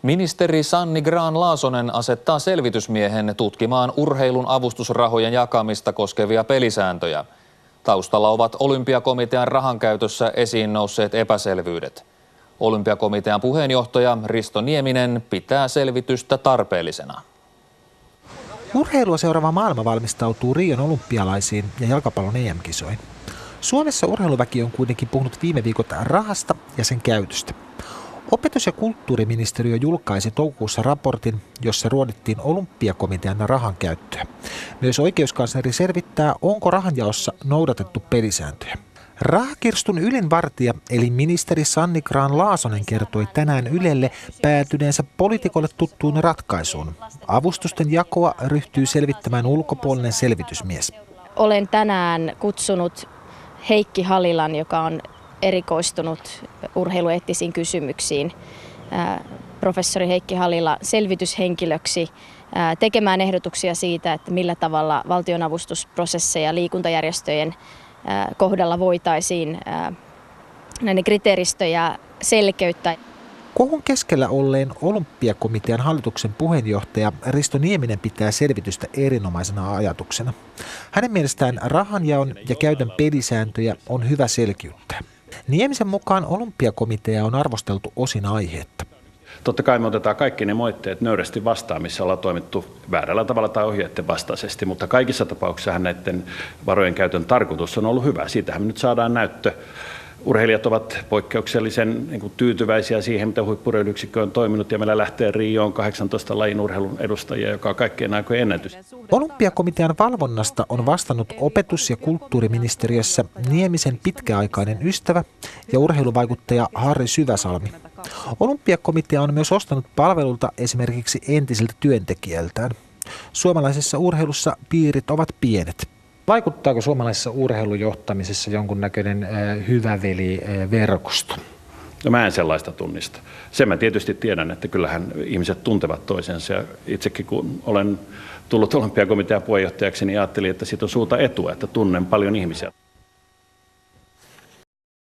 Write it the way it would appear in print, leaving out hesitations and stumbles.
Ministeri Sanni Grahn-Laasonen asettaa selvitysmiehen tutkimaan urheilun avustusrahojen jakamista koskevia pelisääntöjä. Taustalla ovat Olympiakomitean rahankäytössä esiin nousseet epäselvyydet. Olympiakomitean puheenjohtaja Risto Nieminen pitää selvitystä tarpeellisena. Urheilua seuraava maailma valmistautuu Rion olympialaisiin ja jalkapallon EM-kisoihin. Suomessa urheiluväki on kuitenkin puhunut viime viikot rahasta ja sen käytöstä. Opetus- ja kulttuuriministeriö julkaisi toukokuussa raportin, jossa ruodittiin Olympiakomitean rahan käyttöä. Myös oikeuskansleri selvittää, onko rahanjaossa noudatettu pelisääntöjä. Rahakirstun ylinvartija eli ministeri Sanni Grahn-Laasonen kertoi tänään Ylelle päätyneensä poliitikolle tuttuun ratkaisuun. Avustusten jakoa ryhtyy selvittämään ulkopuolinen selvitysmies. Olen tänään kutsunut Heikki Halilan, joka on erikoistunut urheilueettisiin kysymyksiin, professori Heikki Halila selvityshenkilöksi tekemään ehdotuksia siitä, että millä tavalla valtionavustusprosesseja liikuntajärjestöjen kohdalla voitaisiin näiden kriteeristöjä selkeyttää. Kohun keskellä olleen Olympiakomitean hallituksen puheenjohtaja Risto Nieminen pitää selvitystä erinomaisena ajatuksena. Hänen mielestään rahanjaon ja käytön pelisääntöjä on hyvä selkiyttää. Niemisen mukaan Olympiakomitea on arvosteltu osin aiheetta. Totta kai me otetaan kaikki ne moitteet nöyrästi vastaan, missä ollaan toimittu väärällä tavalla tai ohjeiden vastaisesti, mutta kaikissa tapauksissa näiden varojen käytön tarkoitus on ollut hyvä. Siitähän me nyt saadaan näyttö. Urheilijat ovat poikkeuksellisen tyytyväisiä siihen, mitä huippu-urheiluyksikkö on toiminut, ja meillä lähtee Rioon 18 lajin urheilun edustajia, joka on kaikkien aikojen ennätys. Olympiakomitean valvonnasta on vastannut opetus- ja kulttuuriministeriössä Niemisen pitkäaikainen ystävä ja urheiluvaikuttaja Harri Syväsalmi. Olympiakomitea on myös ostanut palvelulta esimerkiksi entisiltä työntekijältään. Suomalaisessa urheilussa piirit ovat pienet. Vaikuttaako suomalaisessa urheilujohtamisessa jonkunnäköinen hyvä veli-verkosto? No mä en sellaista tunnista. Sen mä tietysti tiedän, että kyllähän ihmiset tuntevat toisensa. Ja itsekin kun olen tullut Olympiakomitean puheenjohtajaksi, niin ajattelin, että siitä on suurta etua, että tunnen paljon ihmisiä.